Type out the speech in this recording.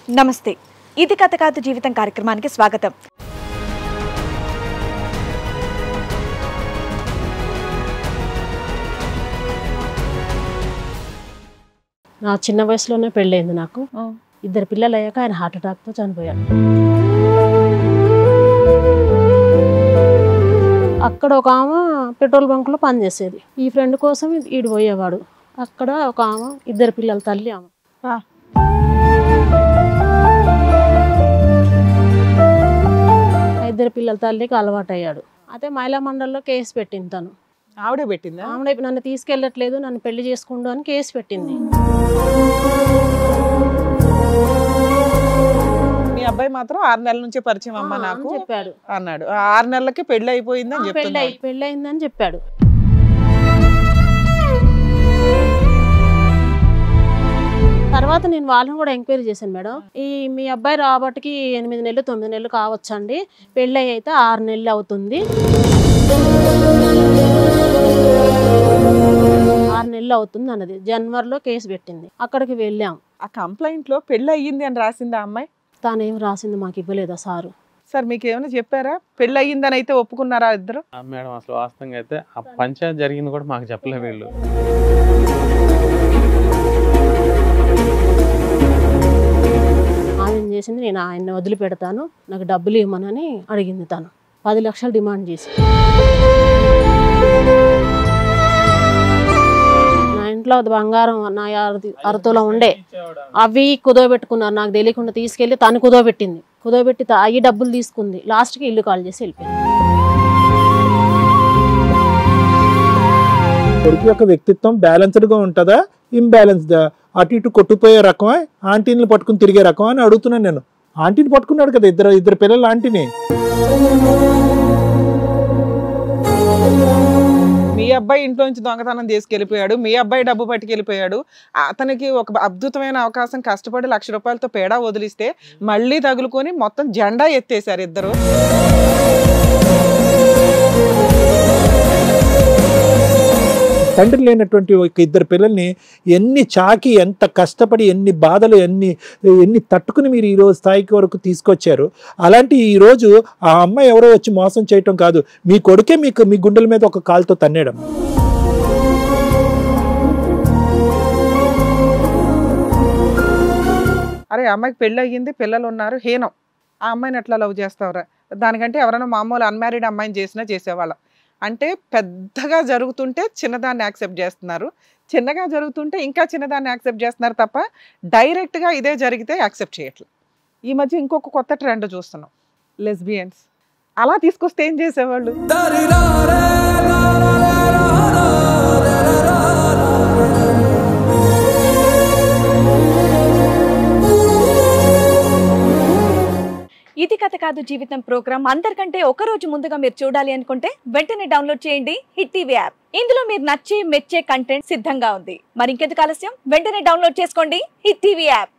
నమస్తే, ఇది కథ కాదు జీవితం కార్యక్రమానికి స్వాగతం. నా చిన్న వయసులోనే పెళ్ళైంది నాకు. 2 పిల్లలు అయ్యాక ఆయన హార్ట్ అటాక్తో చనిపోయాడు. అక్కడ ఒక ఆమె పెట్రోల్ బంక్లో పనిచేసేది. ఈ ఫ్రెండ్ కోసం ఈడు పోయేవాడు. అక్కడ ఒక ఆమె 2 పిల్లల తల్లి ఆమె. 2 పిల్లల తల్లికి అలవాటు అయ్యాడు. అయితే మహిళా మండలిలో కేసు పెట్టింది తను. ఆవిడే పెట్టిందా? ఆవిడ నన్ను తీసుకెళ్ళట్లేదు, నన్ను పెళ్లి చేసుకుంటూ అని కేసు పెట్టింది. మీ అబ్బాయి మాత్రం 6 నెలల నుంచే పరిచయం అమ్మ నాకు చెప్పాడు అన్నాడు. 6 నెలలకి పెళ్లి అయిపోయిందని చెప్తున్నాడు. పెళ్లి అయిందని చెప్పాడు. తర్వాత నేను వాళ్ళని కూడా ఎంక్వైరీ చేశాను. మేడం, మీ అబ్బాయి రాబట్టికి 8 నెలలు 9 నెలలు కావచ్చండి, పెళ్ళి అయితే 6 నెలలు అవుతుంది, 6 నెలలు అవుతుంది అన్నది. జనవరిలో కేసు పెట్టింది. అక్కడికి వెళ్ళాం. ఆ కంప్లైంట్ లో పెళ్లి అయ్యింది అని రాసిందా అమ్మాయి? తానేం రాసింది మాకు ఇవ్వలేదా సారు? సార్ మీకు ఏమైనా చెప్పారా? పెళ్లి అయ్యిందని అయితే ఒప్పుకున్నారా ఇద్దరు? మేడం అసలు వాస్తవంగా అయితే ఆ పంచాయతీ జరిగింది కూడా మాకు చెప్పలే వీళ్ళు. ఆమె ఏం చేసింది, నేను ఆయన్ని వదిలిపెడతాను, నాకు డబ్బులు ఇవ్వమనని అడిగింది. తను 10 లక్షలు డిమాండ్ చేసి. నా ఇంట్లో బంగారం నా 6 తులం ఉండే, అవి కుదోబెట్టుకున్నారు. నాకు తెలియకుండా తీసుకెళ్ళి తను కుదోబెట్టింది. కుదోబెట్టి అవి డబ్బులు తీసుకుంది. లాస్ట్కి ఇల్లు కాల్ చేసి వెళ్ళిపోయింది. కొడుకు యొక్క వ్యక్తిత్వం బ్యాలెన్స్డ్గా ఉంటుందా, ఇంబ్యాలెన్స్డా? అటు ఇటు కొట్టుపోయే రకమా, ఆంటీని పట్టుకుని తిరిగే రకమా అని అడుగుతున్నాను నేను. ఆంటీని పట్టుకున్నాడు కదా, ఇద్దరు పిల్లలు ఆంటీని. మీ అబ్బాయి ఇంట్లో నుంచి దొంగతనం తీసుకెళ్లిపోయాడు, మీ అబ్బాయి డబ్బు పట్టుకెళ్ళిపోయాడు. అతనికి ఒక అద్భుతమైన అవకాశం, కష్టపడి 1,00,000 రూపాయలతో పేడా వదిలిస్తే మళ్ళీ తగులుకొని మొత్తం జెండా ఎత్తేసారు ఇద్దరు. తండ్రి లేనటువంటి ఒక 2 పిల్లల్ని ఎన్ని చాకి, ఎంత కష్టపడి, ఎన్ని బాధలు, ఎన్ని తట్టుకుని మీరు ఈరోజు స్థాయికి వరకు తీసుకొచ్చారు. అలాంటి ఈరోజు ఆ అమ్మాయి ఎవరో వచ్చి మోసం చేయటం కాదు, మీ కొడుకే మీ గుండెల మీద ఒక కాలుతో తన్నేయడం. అరే అమ్మాయికి పెళ్ళి అయ్యింది, పిల్లలు ఉన్నారు, హీనం. ఆ అమ్మాయిని ఎట్లా లవ్ చేస్తావురా? దానికంటే ఎవరైనా మామూలు అన్మ్యారీడ్ అమ్మాయిని చేసేవాళ్ళం. అంటే పెద్దగా జరుగుతుంటే చిన్నదాన్ని యాక్సెప్ట్ చేస్తున్నారు, చిన్నగా జరుగుతుంటే ఇంకా చిన్నదాన్ని యాక్సెప్ట్ చేస్తున్నారు తప్ప డైరెక్ట్గా ఇదే జరిగితే యాక్సెప్ట్ చేయట్లేదు. ఈ మధ్య ఇంకొక కొత్త ట్రెండ్ చూస్తున్నాం, లెస్బియన్స్. అలా తీసుకొస్తే ఏం చేసేవాళ్ళు? ఇది కథ కాదు జీవితం ప్రోగ్రామ్ అందరికంటే ఒక రోజు ముందుగా మీరు చూడాలి అనుకుంటే వెంటనే డౌన్లోడ్ చేయండి హిట్ టీవీ యాప్. ఇందులో మీరు నచ్చే మెచ్చే కంటెంట్ సిద్ధంగా ఉంది. మరి ఇంకెందుకు ఆలస్యం, వెంటనే డౌన్లోడ్ చేసుకోండి హిట్ టీవీ యాప్.